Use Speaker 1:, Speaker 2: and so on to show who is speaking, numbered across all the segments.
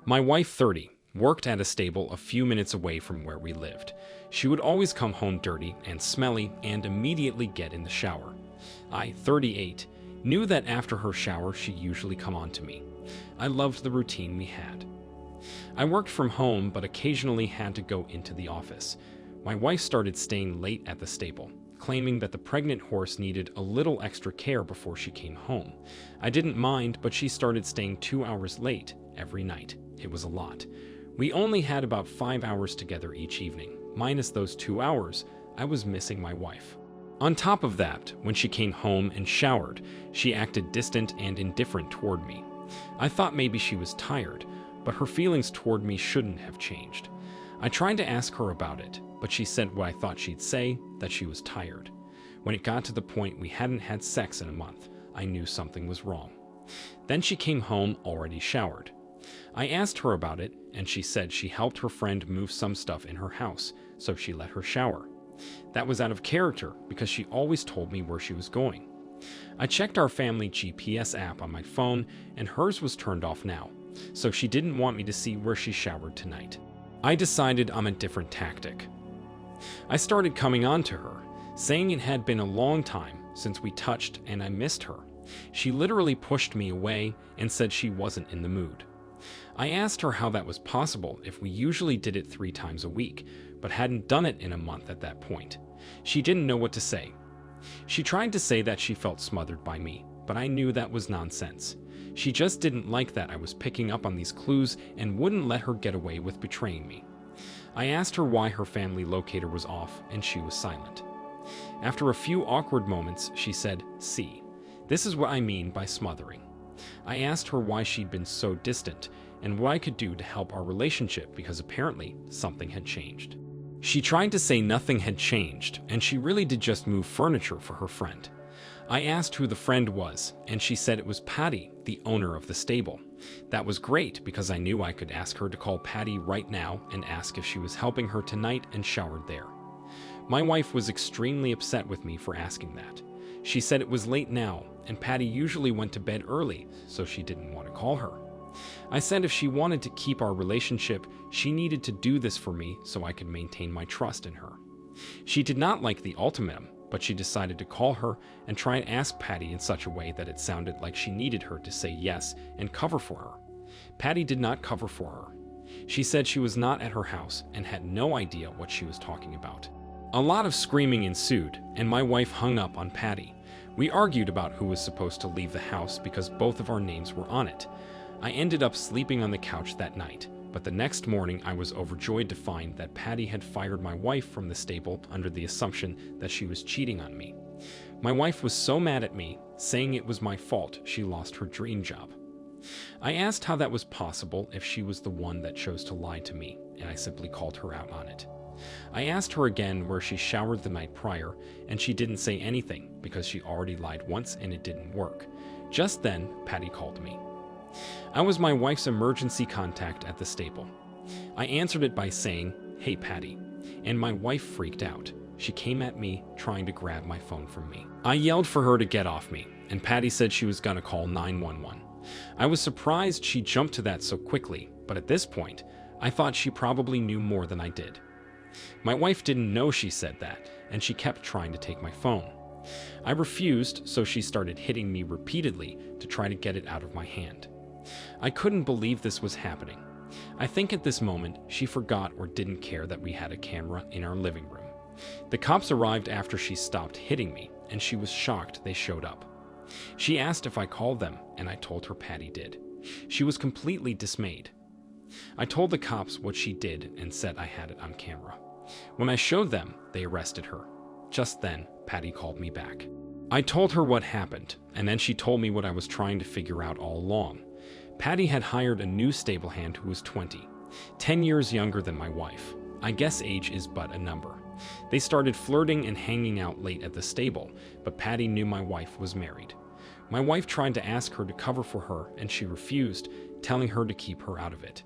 Speaker 1: My wife, 30, worked at a stable a few minutes away from where we lived. She would always come home dirty and smelly and immediately get in the shower. I, 38, knew that after her shower she'd usually come on to me. I loved the routine we had. I worked from home but occasionally had to go into the office. My wife started staying late at the stable, claiming that the pregnant horse needed a little extra care before she came home. I didn't mind, but she started staying 2 hours late every night. It was a lot. We only had about 5 hours together each evening. Minus those 2 hours, I was missing my wife. On top of that, when she came home and showered, she acted distant and indifferent toward me. I thought maybe she was tired, but her feelings toward me shouldn't have changed. I tried to ask her about it, but she said what I thought she'd say, that she was tired. When it got to the point we hadn't had sex in a month, I knew something was wrong. Then she came home already showered. I asked her about it, and she said she helped her friend move some stuff in her house, so she let her shower. That was out of character because she always told me where she was going. I checked our family GPS app on my phone, and hers was turned off now, so she didn't want me to see where she showered tonight. I decided on a different tactic. I started coming on to her, saying it had been a long time since we touched and I missed her. She literally pushed me away and said she wasn't in the mood. I asked her how that was possible if we usually did it 3 times a week, but hadn't done it in a month at that point. She didn't know what to say. She tried to say that she felt smothered by me, but I knew that was nonsense. She just didn't like that I was picking up on these clues and wouldn't let her get away with betraying me. I asked her why her family locator was off, and she was silent. After a few awkward moments, she said, "See, this is what I mean by smothering." I asked her why she'd been so distant and what I could do to help our relationship because apparently something had changed. She tried to say nothing had changed, and she really did just move furniture for her friend. I asked who the friend was, and she said it was Patty, the owner of the stable. That was great because I knew I could ask her to call Patty right now and ask if she was helping her tonight and showered there. My wife was extremely upset with me for asking that. She said it was late now, and Patty usually went to bed early, so she didn't want to call her. I said if she wanted to keep our relationship, she needed to do this for me so I could maintain my trust in her. She did not like the ultimatum, but she decided to call her and try and ask Patty in such a way that it sounded like she needed her to say yes and cover for her. Patty did not cover for her. She said she was not at her house and had no idea what she was talking about. A lot of screaming ensued, and my wife hung up on Patty. We argued about who was supposed to leave the house because both of our names were on it. I ended up sleeping on the couch that night, but the next morning I was overjoyed to find that Patty had fired my wife from the stable under the assumption that she was cheating on me. My wife was so mad at me, saying it was my fault she lost her dream job. I asked how that was possible if she was the one that chose to lie to me, and I simply called her out on it. I asked her again where she showered the night prior, and she didn't say anything because she already lied once and it didn't work. Just then, Patty called me. I was my wife's emergency contact at the stable. I answered it by saying, "Hey Patty," and my wife freaked out. She came at me, trying to grab my phone from me. I yelled for her to get off me, and Patty said she was gonna call 911. I was surprised she jumped to that so quickly, but at this point, I thought she probably knew more than I did. My wife didn't know she said that, and she kept trying to take my phone. I refused, so she started hitting me repeatedly to try to get it out of my hand. I couldn't believe this was happening. I think at this moment, she forgot or didn't care that we had a camera in our living room. The cops arrived after she stopped hitting me, and she was shocked they showed up. She asked if I called them, and I told her Patty did. She was completely dismayed. I told the cops what she did and said I had it on camera. When I showed them, they arrested her. Just then, Patty called me back. I told her what happened, and then she told me what I was trying to figure out all along. Patty had hired a new stable hand who was 20, 10 years younger than my wife. I guess age is but a number. They started flirting and hanging out late at the stable, but Patty knew my wife was married. My wife tried to ask her to cover for her, and she refused, telling her to keep her out of it.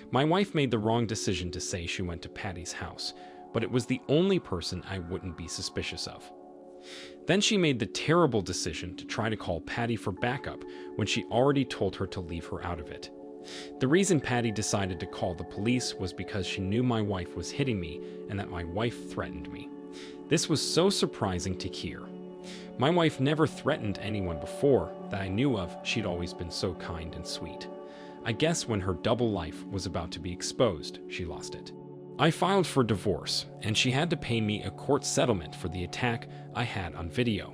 Speaker 1: My wife made the wrong decision to say she went to Patty's house, but it was the only person I wouldn't be suspicious of. Then she made the terrible decision to try to call Patty for backup when she already told her to leave her out of it. The reason Patty decided to call the police was because she knew my wife was hitting me and that my wife threatened me. This was so surprising to hear. My wife never threatened anyone before that I knew of. She'd always been so kind and sweet. I guess when her double life was about to be exposed, she lost it. I filed for divorce, and she had to pay me a court settlement for the attack I had on video.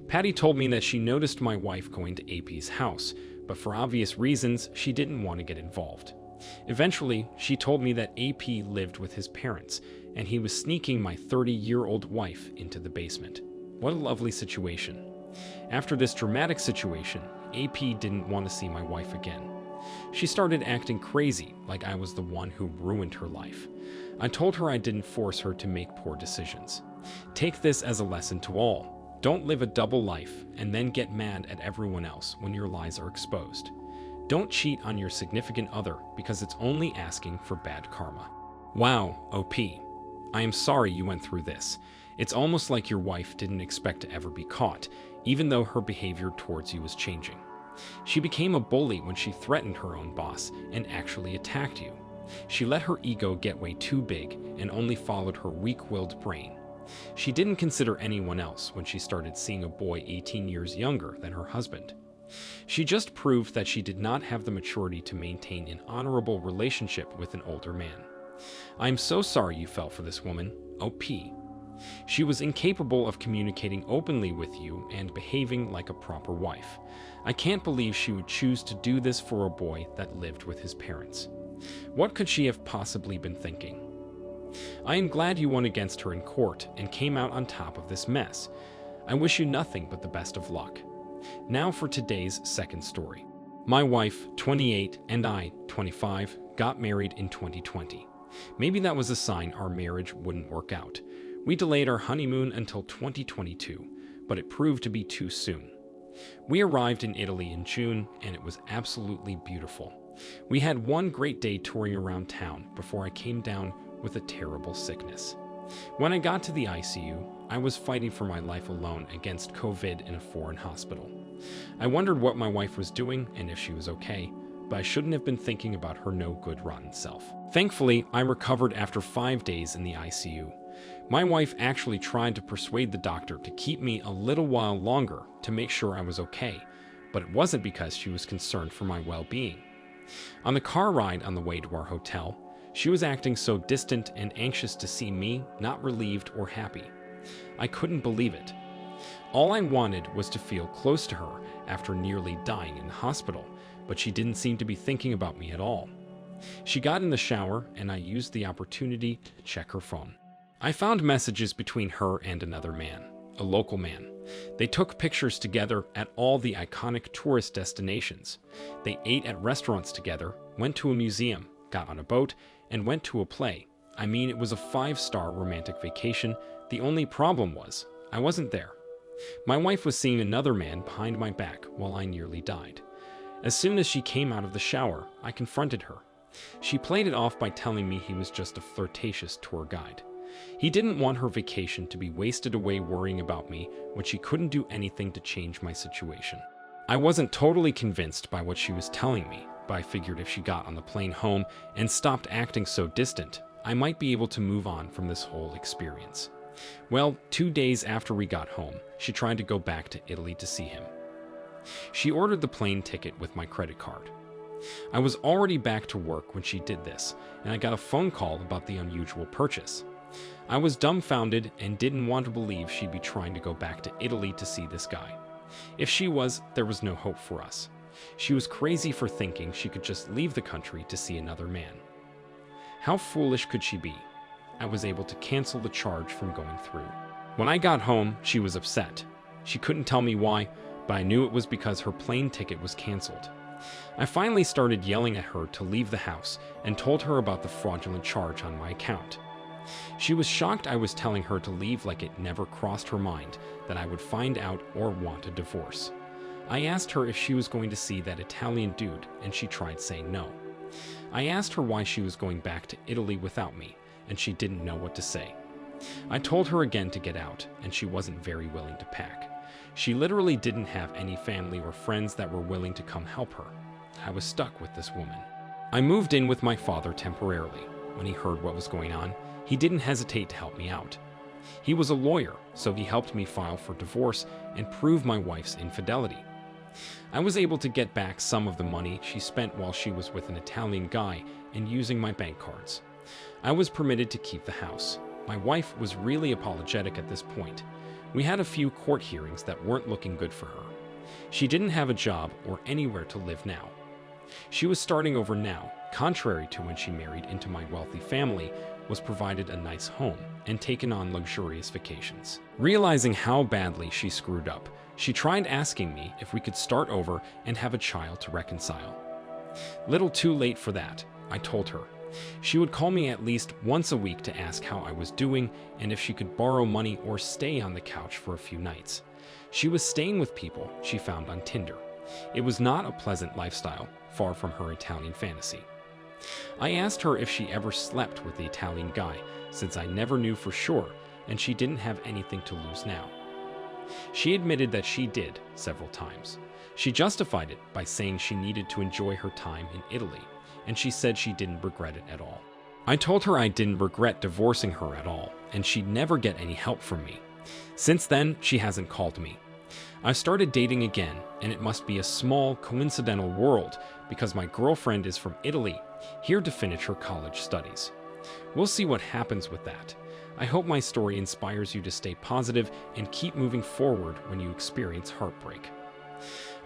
Speaker 1: Patty told me that she noticed my wife going to AP's house, but for obvious reasons, she didn't want to get involved. Eventually, she told me that AP lived with his parents, and he was sneaking my 30-year-old wife into the basement. What a lovely situation. After this dramatic situation, AP didn't want to see my wife again. She started acting crazy, like I was the one who ruined her life. I told her I didn't force her to make poor decisions. Take this as a lesson to all. Don't live a double life and then get mad at everyone else when your lies are exposed. Don't cheat on your significant other because it's only asking for bad karma. Wow, OP. I am sorry you went through this. It's almost like your wife didn't expect to ever be caught, even though her behavior towards you was changing. She became a bully when she threatened her own boss and actually attacked you. She let her ego get way too big and only followed her weak-willed brain. She didn't consider anyone else when she started seeing a boy 18 years younger than her husband. She just proved that she did not have the maturity to maintain an honorable relationship with an older man. I am so sorry you fell for this woman, OP. She was incapable of communicating openly with you and behaving like a proper wife. I can't believe she would choose to do this for a boy that lived with his parents. What could she have possibly been thinking? I am glad you won against her in court and came out on top of this mess. I wish you nothing but the best of luck. Now for today's second story. My wife, 28, and I, 25, got married in 2020. Maybe that was a sign our marriage wouldn't work out. We delayed our honeymoon until 2022, but it proved to be too soon. We arrived in Italy in June, and it was absolutely beautiful. We had one great day touring around town before I came down with a terrible sickness. When I got to the ICU, I was fighting for my life alone against COVID in a foreign hospital. I wondered what my wife was doing and if she was okay, but I shouldn't have been thinking about her no-good rotten self. Thankfully, I recovered after 5 days in the ICU. My wife actually tried to persuade the doctor to keep me a little while longer to make sure I was okay, but it wasn't because she was concerned for my well-being. On the car ride on the way to our hotel, she was acting so distant and anxious to see me, not relieved or happy. I couldn't believe it. All I wanted was to feel close to her after nearly dying in the hospital, but she didn't seem to be thinking about me at all. She got in the shower, and I used the opportunity to check her phone. I found messages between her and another man, a local man. They took pictures together at all the iconic tourist destinations. They ate at restaurants together, went to a museum, got on a boat, and went to a play. I mean, it was a 5-star romantic vacation. The only problem was, I wasn't there. My wife was seeing another man behind my back while I nearly died. As soon as she came out of the shower, I confronted her. She played it off by telling me he was just a flirtatious tour guide. He didn't want her vacation to be wasted away worrying about me when she couldn't do anything to change my situation. I wasn't totally convinced by what she was telling me, but I figured if she got on the plane home and stopped acting so distant, I might be able to move on from this whole experience. Well, 2 days after we got home, she tried to go back to Italy to see him. She ordered the plane ticket with my credit card. I was already back to work when she did this, and I got a phone call about the unusual purchase. I was dumbfounded and didn't want to believe she'd be trying to go back to Italy to see this guy. If she was, there was no hope for us. She was crazy for thinking she could just leave the country to see another man. How foolish could she be? I was able to cancel the charge from going through. When I got home, she was upset. She couldn't tell me why, but I knew it was because her plane ticket was canceled. I finally started yelling at her to leave the house and told her about the fraudulent charge on my account. She was shocked I was telling her to leave, like it never crossed her mind that I would find out or want a divorce. I asked her if she was going to see that Italian dude, and she tried saying no. I asked her why she was going back to Italy without me, and she didn't know what to say. I told her again to get out, and she wasn't very willing to pack. She literally didn't have any family or friends that were willing to come help her. I was stuck with this woman. I moved in with my father temporarily. When he heard what was going on, he didn't hesitate to help me out. He was a lawyer, so he helped me file for divorce and prove my wife's infidelity. I was able to get back some of the money she spent while she was with an Italian guy and using my bank cards. I was permitted to keep the house. My wife was really apologetic at this point. We had a few court hearings that weren't looking good for her. She didn't have a job or anywhere to live now. She was starting over now, contrary to when she married into my wealthy family, was provided a nice home, and taken on luxurious vacations. Realizing how badly she screwed up, she tried asking me if we could start over and have a child to reconcile. Little too late for that, I told her. She would call me at least once a week to ask how I was doing and if she could borrow money or stay on the couch for a few nights. She was staying with people she found on Tinder. It was not a pleasant lifestyle, far from her Italian fantasy. I asked her if she ever slept with the Italian guy, since I never knew for sure, and she didn't have anything to lose now. She admitted that she did several times. She justified it by saying she needed to enjoy her time in Italy, and she said she didn't regret it at all. I told her I didn't regret divorcing her at all, and she'd never get any help from me. Since then, she hasn't called me. I started dating again, and it must be a small, coincidental world because my girlfriend is from Italy, here to finish her college studies. We'll see what happens with that. I hope my story inspires you to stay positive and keep moving forward when you experience heartbreak.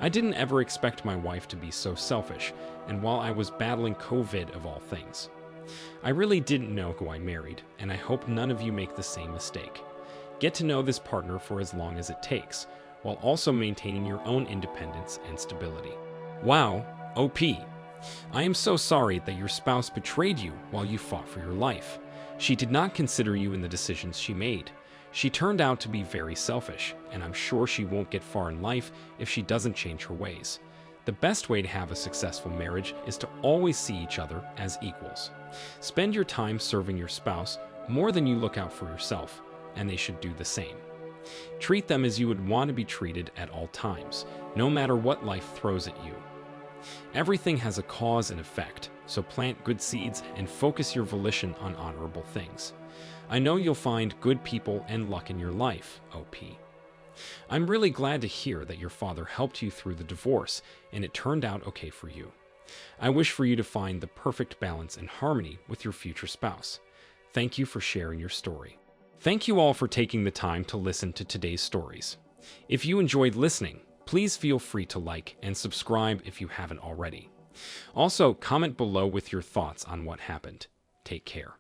Speaker 1: I didn't ever expect my wife to be so selfish, and while I was battling COVID of all things. I really didn't know who I married, and I hope none of you make the same mistake. Get to know this partner for as long as it takes, while also maintaining your own independence and stability. Wow, OP. I am so sorry that your spouse betrayed you while you fought for your life. She did not consider you in the decisions she made. She turned out to be very selfish, and I'm sure she won't get far in life if she doesn't change her ways. The best way to have a successful marriage is to always see each other as equals. Spend your time serving your spouse more than you look out for yourself, and they should do the same. Treat them as you would want to be treated at all times, no matter what life throws at you. Everything has a cause and effect, so plant good seeds and focus your volition on honorable things. I know you'll find good people and luck in your life, OP. I'm really glad to hear that your father helped you through the divorce and it turned out okay for you. I wish for you to find the perfect balance and harmony with your future spouse. Thank you for sharing your story. Thank you all for taking the time to listen to today's stories. If you enjoyed listening, please feel free to like and subscribe if you haven't already. Also, comment below with your thoughts on what happened. Take care.